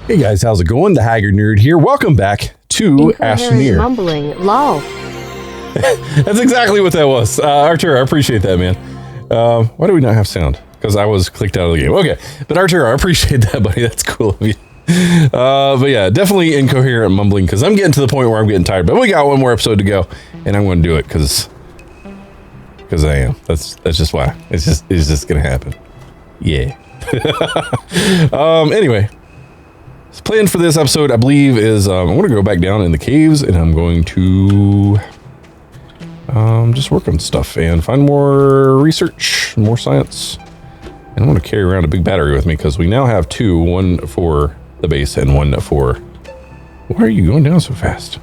Hey guys, how's it going? The Haggard Nerd here. Welcome back to Astroneer. Mumbling, lol. That's exactly what that was. Arturo, I appreciate that, man. Why do we not have sound? Because I was clicked out of the game. Okay, but Arturo, I appreciate that, buddy. That's cool of you. But yeah, definitely incoherent mumbling because I'm getting to the point where I'm getting tired. But we got one more episode to go, and I'm going to do it because I am. That's just why. It's just gonna happen. Yeah. Anyway. The plan for this episode, I believe, is I'm going to go back down in the caves and I'm going to just work on stuff and find more research, more science. And I'm going to carry around a big battery with me because we now have two, one for the base and one for... Why are you going down so fast?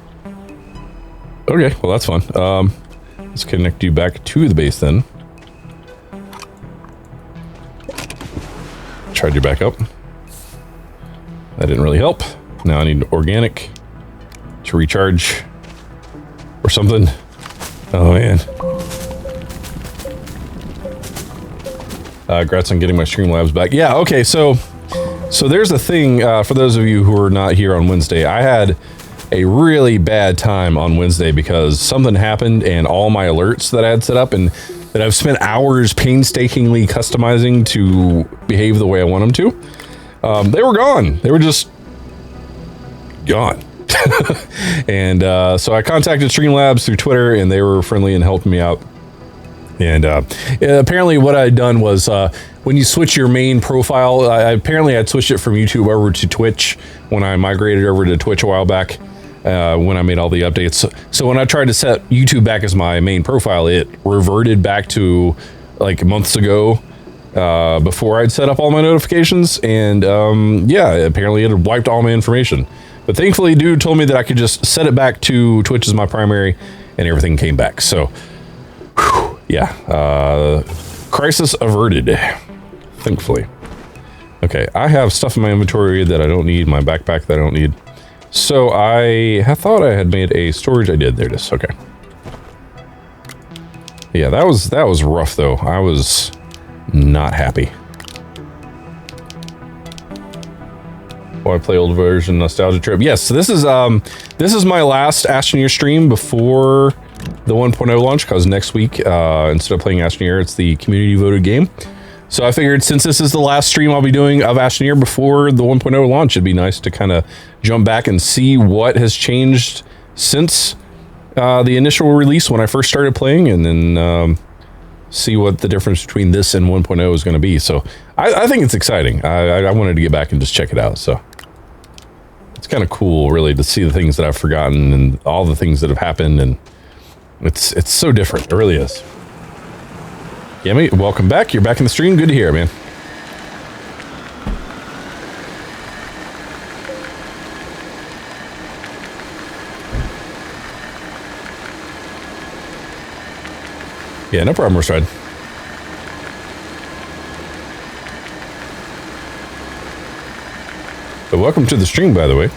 Okay, well that's fun. Let's connect you back to the base then. Charge you back up. That didn't really help. Now I need organic to recharge or something. Oh man. Congrats on getting my Streamlabs back. Yeah, okay, so there's a thing, for those of you who are not here on Wednesday, I had a really bad time on Wednesday because something happened and all my alerts that I had set up and that I've spent hours painstakingly customizing to behave the way I want them to, they were gone. They were just gone. And so I contacted Streamlabs through Twitter and they were friendly and helped me out. And apparently what I'd done was when you switch your main profile, apparently I'd switched it from YouTube over to Twitch when I migrated over to Twitch a while back when I made all the updates. So when I tried to set YouTube back as my main profile, it reverted back to like months ago. Before I'd set up all my notifications, and yeah, apparently it had wiped all my information. But thankfully, dude told me that I could just set it back to Twitch as my primary, and everything came back. So, whew, yeah, crisis averted, thankfully. Okay, I have stuff in my inventory that I don't need, my backpack that I don't need. So I thought I had made a storage. I did. There it is. Okay. Yeah, that was rough though. I was not happy. Oh, I play old version nostalgia trip. Yes, so this is my last Astroneer stream before the 1.0 launch because next week instead of playing Astroneer, it's the community voted game. So I figured since this is the last stream I'll be doing of Astroneer before the 1.0 launch, it'd be nice to kind of jump back and see what has changed since the initial release when I first started playing, and then see what the difference between this and 1.0 is going to be. So I think it's exciting. I wanted to get back and just check it out. So it's kind of cool, really, to see the things that I've forgotten and all the things that have happened. And it's so different. It really is. Yeah, mate, welcome back. You're back in the stream. Good to hear, man. Yeah, no problem, Rashad. But welcome to the stream, by the way.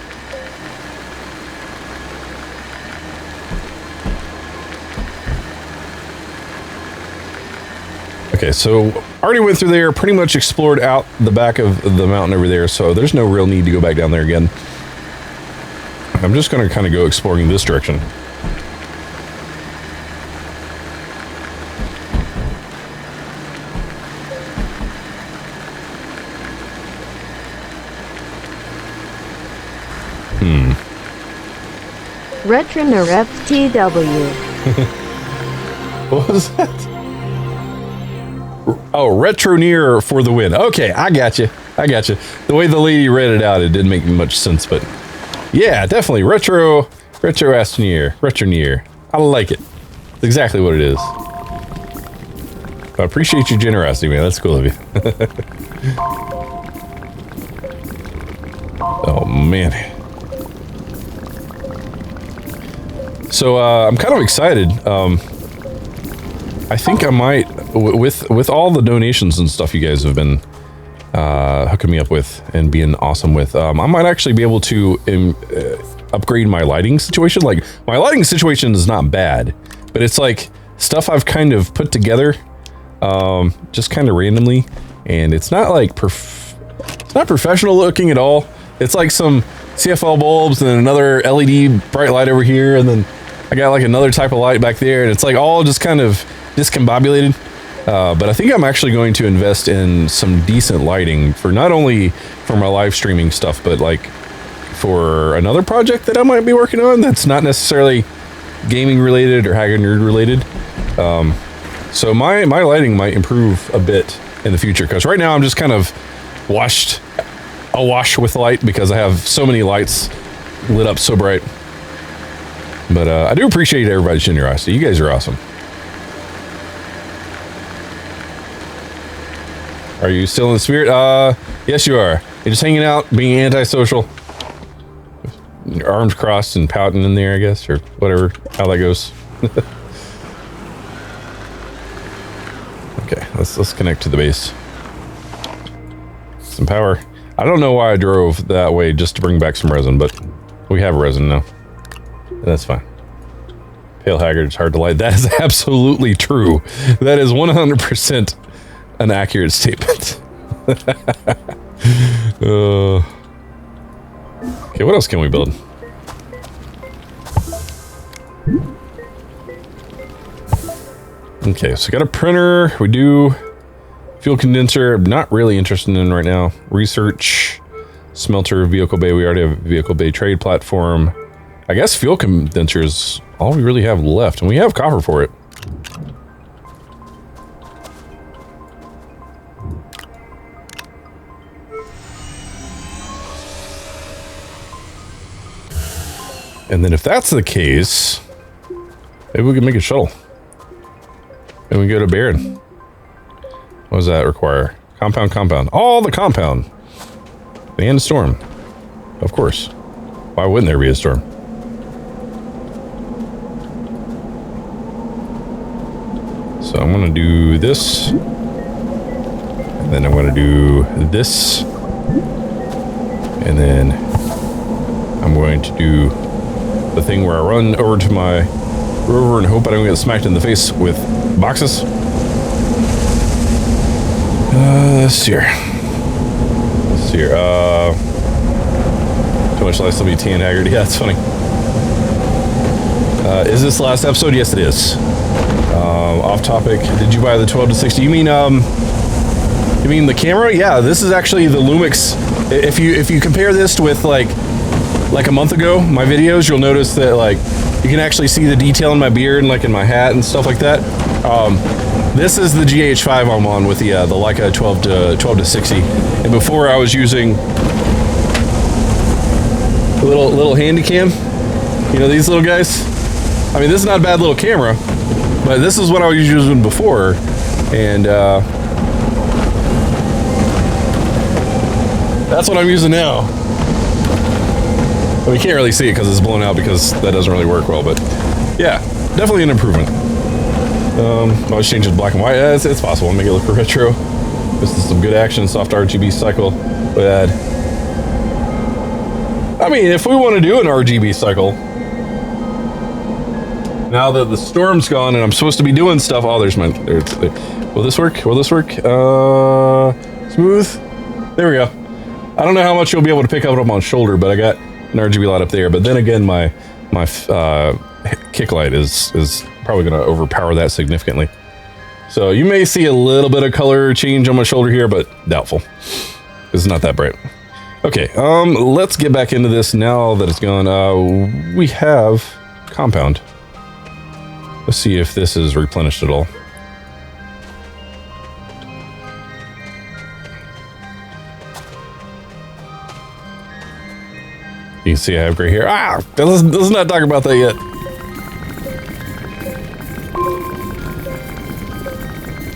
Okay, so already went through there, pretty much explored out the back of the mountain over there, so there's no real need to go back down there again. I'm just going to kind of go exploring this direction. Retroneer FTW. What was that? Oh, Retroneer for the win. Okay, I got you. The way the lady read it out, it didn't make much sense, but yeah, definitely Retro Astroneer. I like it. It's exactly what it is. I appreciate your generosity, man. That's cool of you. Oh man. So I'm kind of excited. I think I might, with all the donations and stuff you guys have been hooking me up with and being awesome with, I might actually be able to upgrade my lighting situation. Like, my lighting situation is not bad, but it's like stuff I've kind of put together just kind of randomly, and it's not like it's not professional looking at all. It's like some CFL bulbs and then another LED bright light over here, and then I got like another type of light back there, and it's like all just kind of discombobulated. But I think I'm actually going to invest in some decent lighting for not only for my live streaming stuff, but like for another project that I might be working on that's not necessarily gaming related or HaggardNerd related. So my lighting might improve a bit in the future, because right now I'm just kind of awash with light because I have so many lights lit up so bright. But I do appreciate everybody's generosity. You guys are awesome. Are you still in the spirit? Yes, you are. You're just hanging out, being antisocial. Your arms crossed and pouting in there, I guess, or whatever, how that goes. Okay, let's connect to the base. Some power. I don't know why I drove that way just to bring back some resin, but we have resin now. That's fine. Pale Haggard, it's hard to light. That is absolutely true. That is 100% an accurate statement. Okay, what else can we build? Okay, so got a printer. We do fuel condenser. I'm not really interested in right now. Research, smelter, vehicle bay. We already have a vehicle bay trade platform. I guess fuel condenser is all we really have left, and we have copper for it. And then if that's the case, maybe we can make a shuttle. And we go to Baron. What does that require? Compound. All the compound. And a storm. Of course. Why wouldn't there be a storm? So I'm going to do this. And then I'm going to do this. And then I'm going to do the thing where I run over to my rover and hope I don't get smacked in the face with boxes. Let's see here. Too much light, still be T and Haggard. Yeah, that's funny. Is this the last episode? Yes, it is. Off topic. Did you buy the 12 to 60? You mean the camera? Yeah, this is actually the Lumix. If you compare this with like a month ago, my videos, you'll notice that like you can actually see the detail in my beard and like in my hat and stuff like that. This is the GH5 I'm on with the Leica 12 to 60, and before I was using a little handy cam. You know these little guys. I mean, this is not a bad little camera, but this is what I was using before, and that's what I'm using now. I mean, you can't really see it because it's blown out, because that doesn't really work well, but yeah, definitely an improvement. Always change it to black and white. Yeah, it's possible. Make it look retro. This is some good action, soft RGB cycle. Bad. I mean, if we want to do an RGB cycle, now that the storm's gone and I'm supposed to be doing stuff. Oh, there's my. Will this work? Will this work? Smooth. There we go. I don't know how much you'll be able to pick up on shoulder, but I got an RGB light up there. But then again, my kick light is probably going to overpower that significantly. So you may see a little bit of color change on my shoulder here, but doubtful. It's not that bright. Okay, let's get back into this now that it's gone. We have compound. Let's see if this is replenished at all. You can see I have gray hair. Let's not talk about that yet.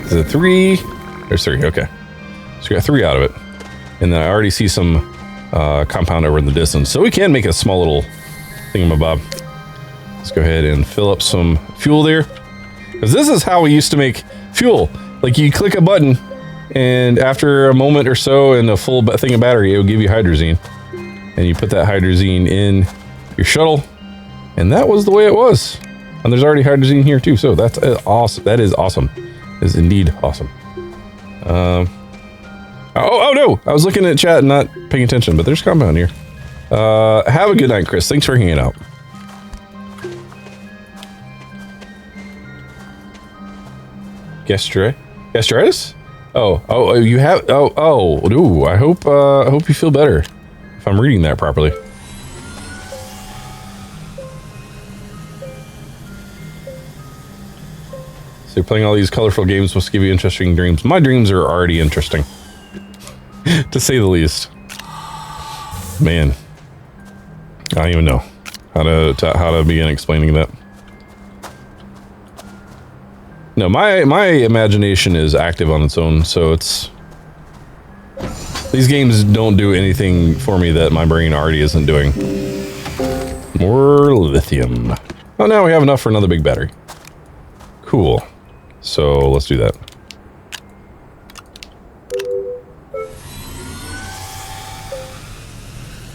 Is it 3? There's 3, okay. So we got 3 out of it. And then I already see some compound over in the distance. So we can make a small little thingamabob. Let's go ahead and fill up some fuel there. Because this is how we used to make fuel. Like you click a button, and after a moment or so and a full thing of battery, it will give you hydrazine. And you put that hydrazine in your shuttle. And that was the way it was. And there's already hydrazine here too. So that's awesome. That is awesome. Is indeed awesome. All Oh no! I was looking at chat and not paying attention, but there's compound here. Have a good night, Chris. Thanks for hanging out. Gastritis? Oh, you have. Ooh, I hope you feel better. If I'm reading that properly. So playing all these colorful games must give you interesting dreams. My dreams are already interesting, to say the least. Man, I don't even know how to begin explaining that. No, my imagination is active on its own, so it's... These games don't do anything for me that my brain already isn't doing. More lithium. Oh, now we have enough for another big battery. Cool. So, let's do that.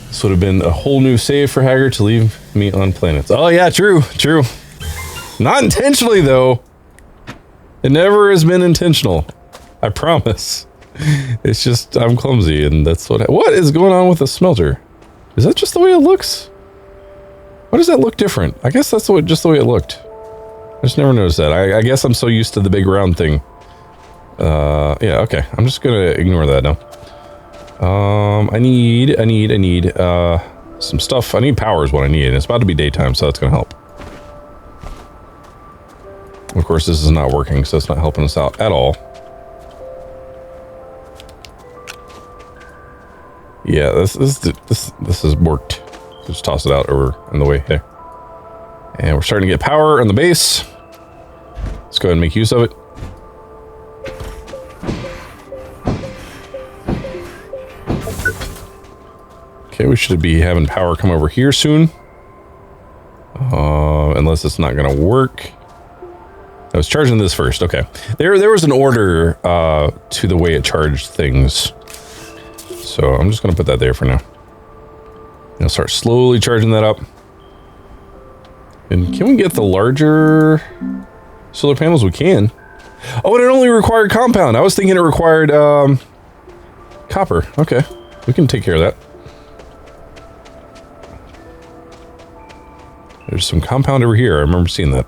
This would have been a whole new save for Haggard to leave me on planets. Oh yeah, true. Not intentionally, though. It never has been intentional. I promise. It's just, I'm clumsy, and that's what is going on with the smelter? Is that just the way it looks? Why does that look different? I guess that's just the way it looked. I just never noticed that. I guess I'm so used to the big round thing. Yeah, okay. I'm just gonna ignore that now. I need some stuff. I need power is what I need, and it's about to be daytime, so that's gonna help. Of course, this is not working, so it's not helping us out at all. Yeah, this has worked. Just toss it out over in the way there. And we're starting to get power on the base. Let's go ahead and make use of it. Okay, we should be having power come over here soon. Unless it's not gonna work. I was charging this first, okay. There was an order to the way it charged things. So I'm just gonna put that there for now. I'll start slowly charging that up. And can we get the larger solar panels? We can. Oh, and it only required compound. I was thinking it required copper. Okay, we can take care of that. There's some compound over here. I remember seeing that.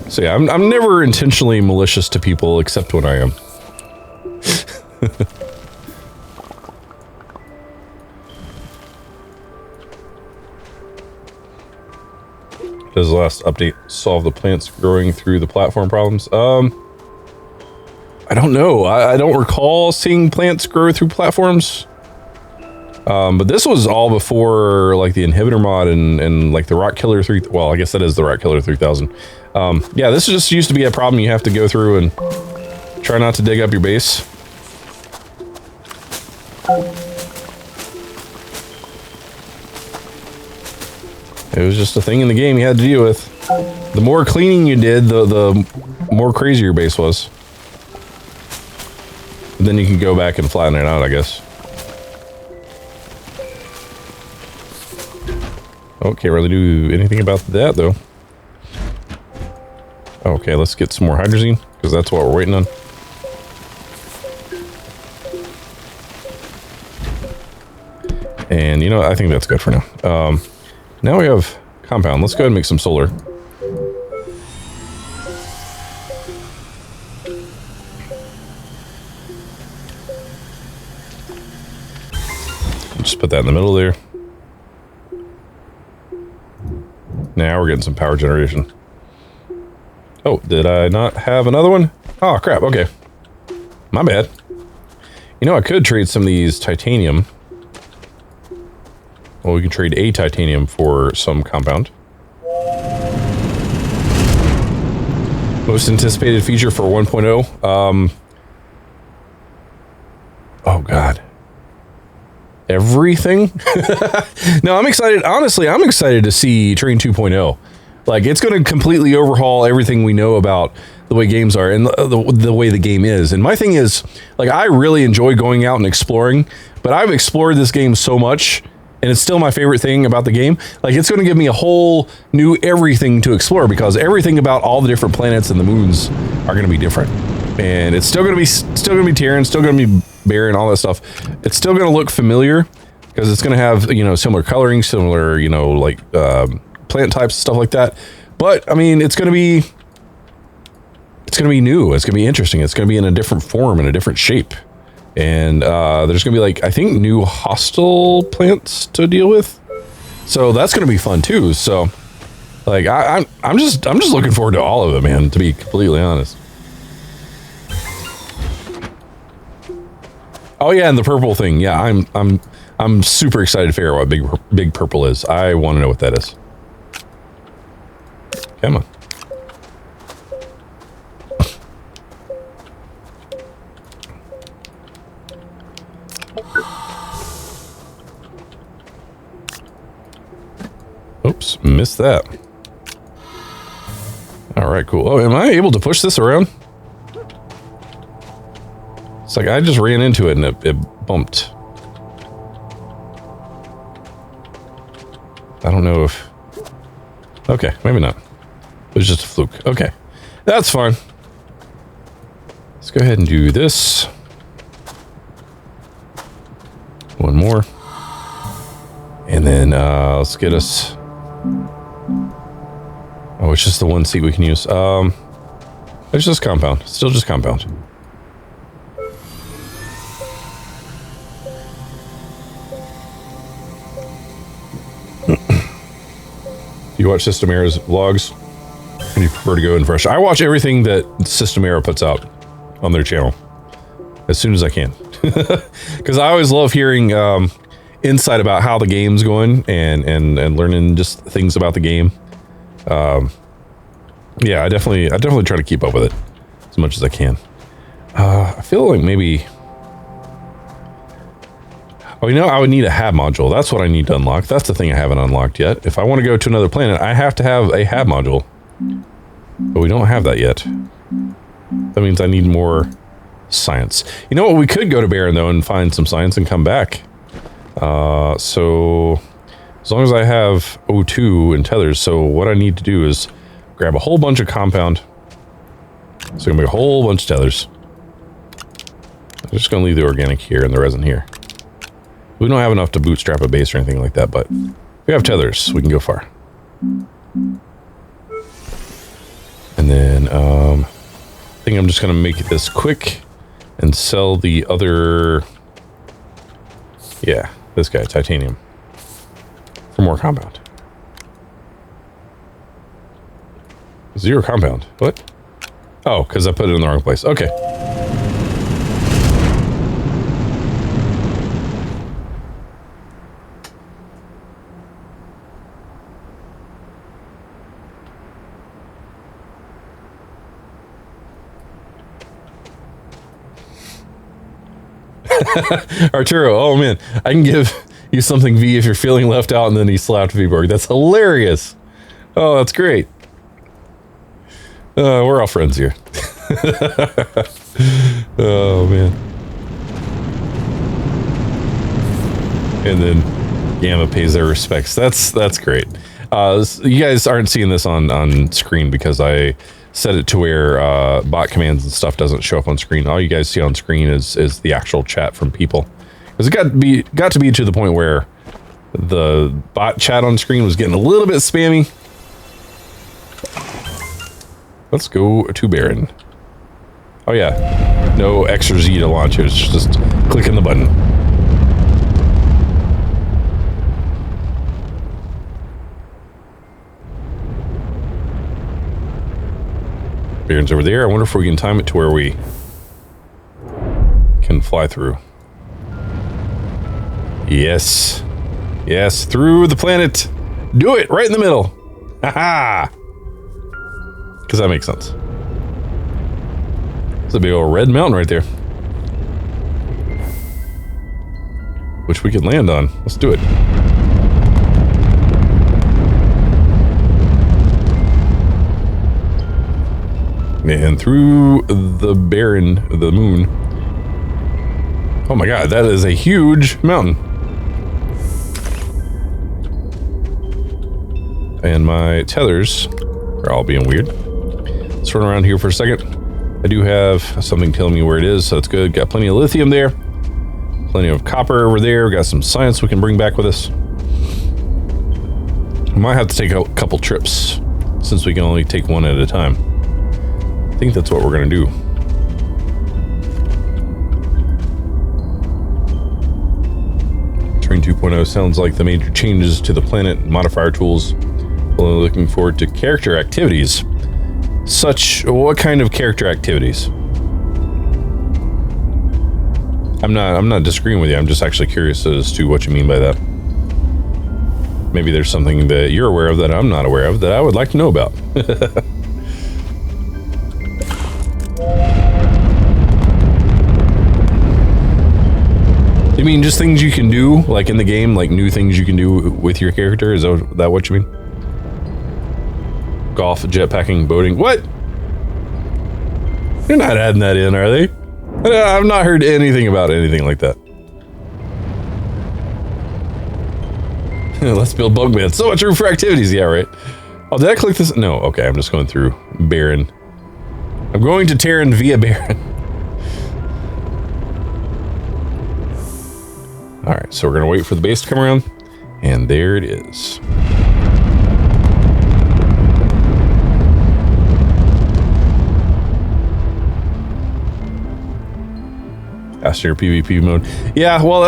So yeah, I'm never intentionally malicious to people except when I am. Does the last update solve the plants growing through the platform problems? I don't know. I don't recall seeing plants grow through platforms. But this was all before like the inhibitor mod and like the Rock Killer 3. Well, I guess that is the Rock Killer 3000. Yeah, this just used to be a problem you have to go through and try not to dig up your base. It was just a thing in the game you had to deal with. The more cleaning you did, the more crazy your base was. But then you can go back and flatten it out, I guess. Oh, can't really do anything about that, though. Okay, let's get some more hydrazine, because that's what we're waiting on. And, you know, I think that's good for now. Now we have compound. Let's go ahead and make some solar. Just put that in the middle there. Now we're getting some power generation. Oh, did I not have another one? Oh, crap. Okay. My bad. You know, I could trade some of these titanium. Well, we can trade a titanium for some compound. Most anticipated feature for 1.0. Oh, God. Everything? No, I'm excited. Honestly, I'm excited to see Train 2.0. Like, it's going to completely overhaul everything we know about the way games are and the way the game is. And my thing is, like, I really enjoy going out and exploring, but I've explored this game so much, and it's still my favorite thing about the game. Like, it's going to give me a whole new everything to explore, because everything about all the different planets and the moons are going to be different. And it's still going to be Terran, still going to be barren, all that stuff. It's still going to look familiar, because it's going to have, you know, similar coloring, similar, you know, like plant types, stuff like that. But I mean, it's going to be new. It's going to be interesting. It's going to be in a different form, in a different shape. And there's going to be, like, I think, new hostile plants to deal with. So that's going to be fun too. So, like, I'm just looking forward to all of it, man, to be completely honest. Oh yeah, and the purple thing. Yeah, I'm super excited to figure out what big purple is. I want to know what that is. Come on. Oops, missed that. All right, cool. Oh, am I able to push this around? It's like I just ran into it and it bumped. I don't know if... Okay, maybe not. It was just a fluke. Okay, that's fine. Let's go ahead and do this. One more. And then let's get us... Oh, it's just the one seat we can use. It's just compound. Still just compound. You watch System Era's vlogs, and you prefer to go in fresh. I watch everything that System Era puts out on their channel as soon as I can, because I always love hearing insight about how the game's going and learning just things about the game. Yeah, I definitely try to keep up with it as much as I can. I feel like maybe... Oh, you know, I would need a HAB module. That's what I need to unlock. That's the thing I haven't unlocked yet. If I want to go to another planet, I have to have a HAB module. But we don't have that yet. That means I need more science. You know what? We could go to Barren, though, and find some science and come back. So as long as I have O2 and tethers, so what I need to do is grab a whole bunch of compound. So I'm gonna make a whole bunch of tethers. I'm just gonna leave the organic here and the resin here. We don't have enough to bootstrap a base or anything like that, but if we have tethers, we can go far. And then I think I'm just gonna make this quick and sell the other, yeah, this guy, titanium, for more compound. 0 compound. What? Oh, because I put it in the wrong place. Okay. Arturo, oh man, I can give you something V if you're feeling left out, and then he slapped Viborg. That's hilarious. Oh, that's great. We're all friends here. Oh man. And then Gamma pays their respects. That's great. You guys aren't seeing this on screen because I set it to where bot commands and stuff doesn't show up on screen. All you guys see on screen is the actual chat from people. Because it got to be to the point where the bot chat on screen was getting a little bit spammy. Let's go to Barren. Oh yeah, no extra Z to launch. It was just clicking the button. Barren's over there. I wonder if we can time it to where we can fly through. Yes. Yes, through the planet. Do it right in the middle. Haha. Because that makes sense. It's a big old red mountain right there. Which we can land on. Let's do it. And through the Barren, the moon. Oh my god, that is a huge mountain. And my tethers are all being weird. Let's run around here for a second. I do have something telling me where it is, so that's good. Got plenty of lithium there. Plenty of copper over there. Got some science we can bring back with us. I might have to take a couple trips, since we can only take one at a time. I think that's what we're gonna do. Terrain 2.0 sounds like the major changes to the planet and modifier tools. Well, looking forward to character activities. What kind of character activities? I'm not disagreeing with you. I'm just actually curious as to what you mean by that. Maybe there's something that you're aware of that I'm not aware of that I would like to know about. You mean just things you can do, like in the game, like new things you can do with your character? Is that what you mean? Golf, jetpacking, boating. What? You're not adding that in, are they? I've not heard anything about anything like that. Let's build bug beds. So much room for activities. Yeah, right. Oh, did I click this? No. Okay, I'm just going through Baron. I'm going to Terran via Baron. All right, so we're going to wait for the base to come around. And there it is. Astroneer PvP mode. Yeah, well,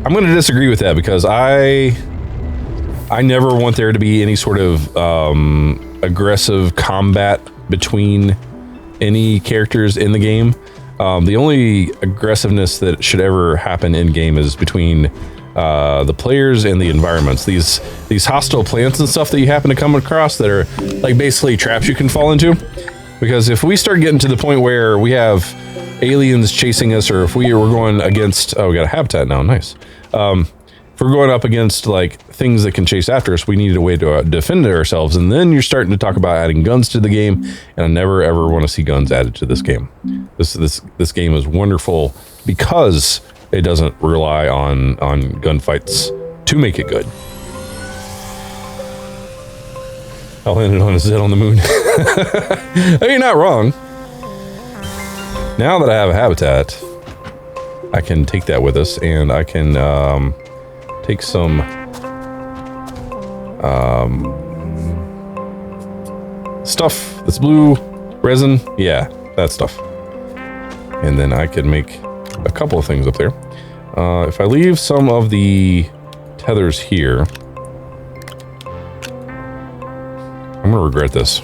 I'm going to disagree with that because I never want there to be any sort of aggressive combat between any characters in the game. The only aggressiveness that should ever happen in game is between the players and the environments. These hostile plants and stuff that you happen to come across that are like basically traps you can fall into. Because if we start getting to the point where we have aliens chasing us, or if we're going against, oh, we got a habitat now, nice. If we're going up against like things that can chase after us, we need a way to defend ourselves. And then you're starting to talk about adding guns to the game, and I never ever want to see guns added to this game. This game is wonderful because it doesn't rely on gunfights to make it good. I landed on a Z on the moon. You're not wrong. Now that I have a habitat, I can take that with us, and I can take some stuff that's blue, resin, yeah, that stuff. And then I can make a couple of things up there. If I leave some of the tethers here, I'm gonna regret this.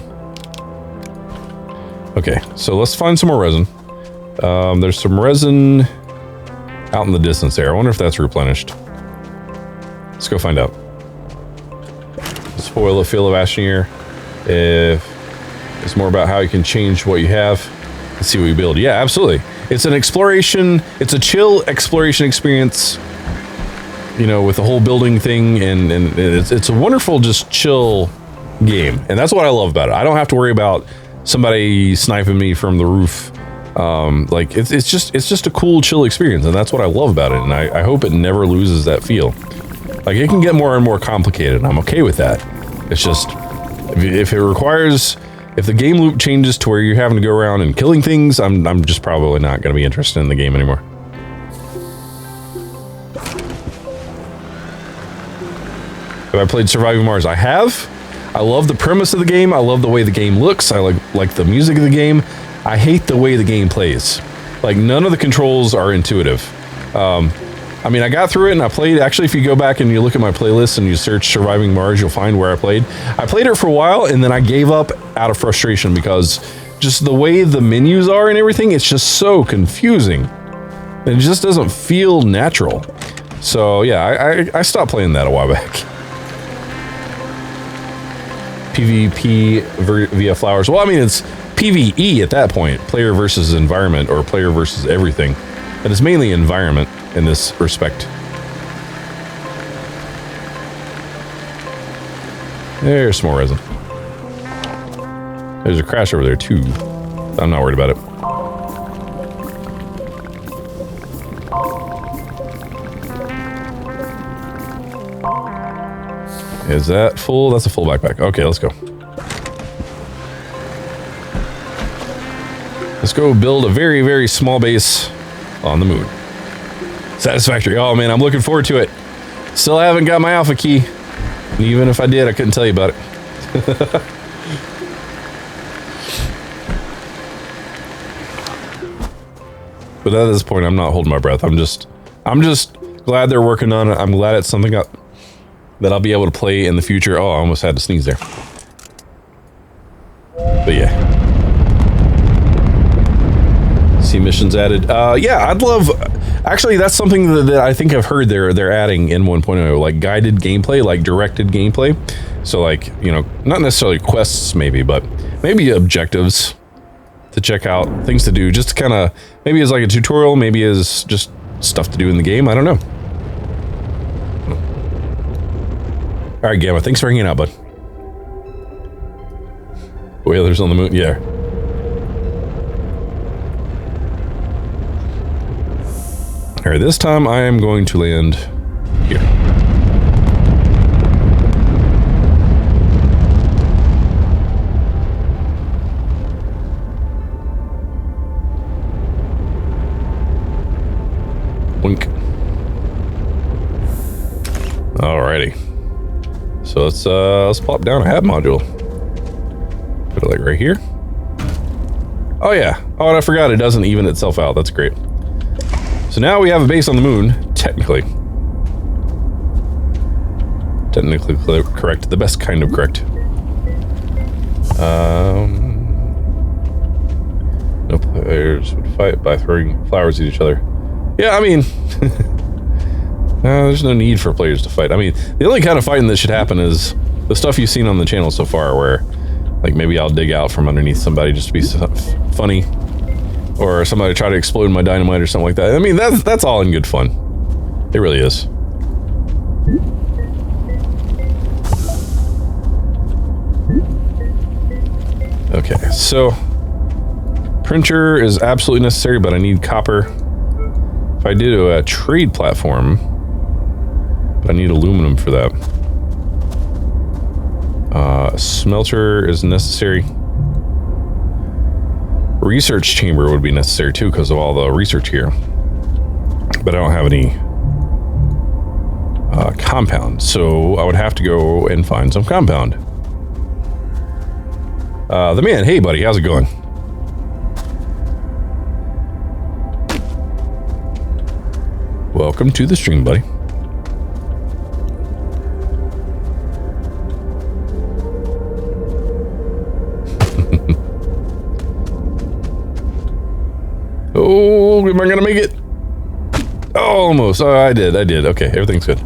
Okay, so let's find some more resin. There's some resin out in the distance there. I wonder if that's replenished. Let's go find out. Spoil the feel of Astroneer. If it's more about how you can change what you have and see what you build. Yeah, absolutely. It's an exploration. It's a chill exploration experience. You know, with the whole building thing, and it's a wonderful, just chill game, and that's what I love about it. I don't have to worry about somebody sniping me from the roof. Like it's just a cool, chill experience, and that's what I love about it. And I hope it never loses that feel. Like it can get more and more complicated, and I'm okay with that. It's just if it requires, if the game loop changes to where you're having to go around and killing things, I'm just probably not going to be interested in the game anymore. Have I played Surviving Mars? I have. I love the premise of the game. I love the way the game looks. I like the music of the game. I hate the way the game plays. Like none of the controls are intuitive. I mean, I got through it and I played. Actually, if you go back and you look at my playlist and you search Surviving Mars, you'll find where I played. I played it for a while and then I gave up out of frustration because just the way the menus are and everything, it's just so confusing. It just doesn't feel natural. So yeah, I stopped playing that a while back. PvP via flowers. Well, I mean, it's PvE at that point. Player versus environment, or player versus everything. And it's mainly environment in this respect. There's some more resin. There's a crash over there too. I'm not worried about it. Is that full? That's a full backpack. Okay, let's go. Let's go build a very, very small base on the moon. Satisfactory. Oh man, I'm looking forward to it. Still haven't got my alpha key. And even if I did, I couldn't tell you about it. But at this point, I'm not holding my breath. I'm just glad they're working on it. I'm glad it's something that I'll be able to play in the future. Oh, I almost had to sneeze there. But yeah. See missions added. Yeah, I'd love... Actually, that's something that I think I've heard they're adding in 1.0, like guided gameplay, like directed gameplay. So like, you know, not necessarily quests maybe, but maybe objectives to check out, things to do, just to kind of, maybe as like a tutorial, maybe as just stuff to do in the game. I don't know. All right, Gamma, thanks for hanging out, bud. Whalers on the moon, yeah. All right, this time I am going to land here. Wink. Alrighty. So let's plop down a hab module. Put it like right here. Oh yeah. Oh, and I forgot it doesn't even itself out. That's great. So now we have a base on the moon, technically. Technically correct, the best kind of correct. No players would fight by throwing flowers at each other. Yeah, I mean, there's no need for players to fight. I mean, the only kind of fighting that should happen is the stuff you've seen on the channel so far, where, like, maybe I'll dig out from underneath somebody just to be funny. Or somebody try to explode my dynamite or something like that. I mean, that's all in good fun. It really is. Okay, so printer is absolutely necessary, but I need copper. If I did a trade platform, but I need aluminum for that. Smelter is necessary. Research chamber would be necessary too because of all the research here. But I don't have any compound, so I would have to go and find some compound. The man, hey buddy, how's it going? Welcome to the stream, buddy. Oh, am I gonna make it? Oh, almost. Oh, I did. Okay, everything's good.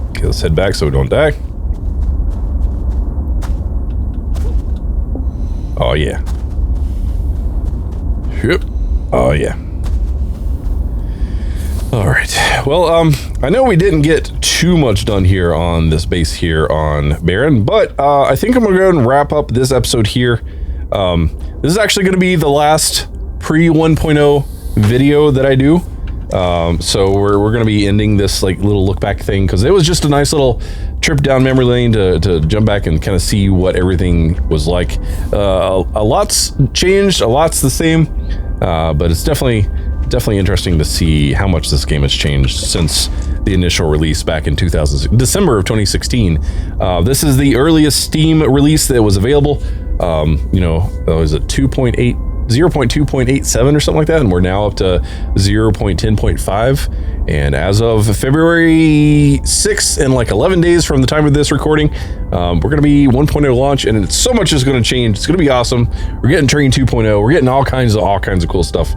Okay, let's head back so we don't die. Oh, yeah. Yep. Oh, yeah. All right. Well, I know we didn't get too much done here on this base here on Baron, but I think I'm gonna go ahead and wrap up this episode here. This is actually gonna be the last pre 1.0 video that I do. So we're gonna be ending this like little look back thing because it was just a nice little trip down memory lane to jump back and kind of see what everything was like. A lot's changed, a lot's the same, but it's definitely interesting to see how much this game has changed since the initial release back in December of 2016. This is the earliest Steam release that was available. You know, was it 0.2.87 or something like that, and we're now up to 0.10.5. And as of February 6th, in like 11 days from the time of this recording, we're going to be 1.0 launch, and so much is going to change. It's going to be awesome. We're getting Train 2.0. We're getting all kinds of cool stuff.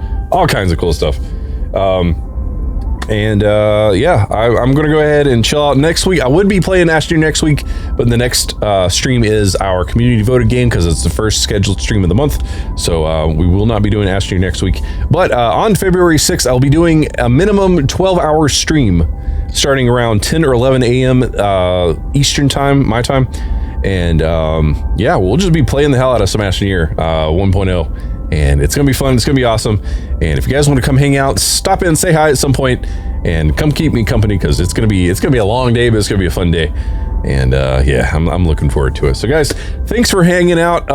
Yeah, I'm gonna go ahead and chill out next week. I would be playing Astroneer next week, but the next stream is our community voted game because it's the first scheduled stream of the month. So we will not be doing Astroneer next week. But on February 6th, I'll be doing a minimum 12-hour stream starting around 10 or 11 a.m. Eastern time, my time. And yeah, we'll just be playing the hell out of some Astroneer 1.0. And it's going to be fun. It's going to be awesome. And if you guys want to come hang out, stop in, say hi at some point. and come keep me company, because it's gonna be a long day, but it's gonna be a fun day. And yeah, I'm looking forward to it. So guys, thanks for hanging out.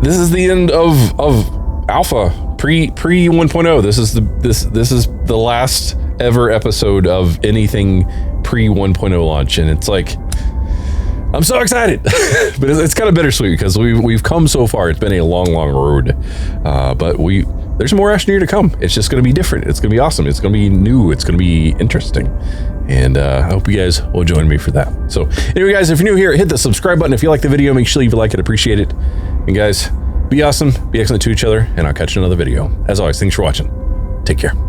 This is the end of Alpha pre 1.0. This is the last ever episode of anything pre 1.0 launch, and it's like, I'm so excited. But it's kind of bittersweet because we've come so far. It's been a long road, but there's more Astroneer to come. It's just going to be different. It's going to be awesome. It's going to be new. It's going to be interesting. And I hope you guys will join me for that. So anyway, guys, if you're new here, hit the subscribe button. If you like the video, make sure you like it, appreciate it. And guys, be awesome, be excellent to each other, and I'll catch you in another video. As always, thanks for watching. Take care.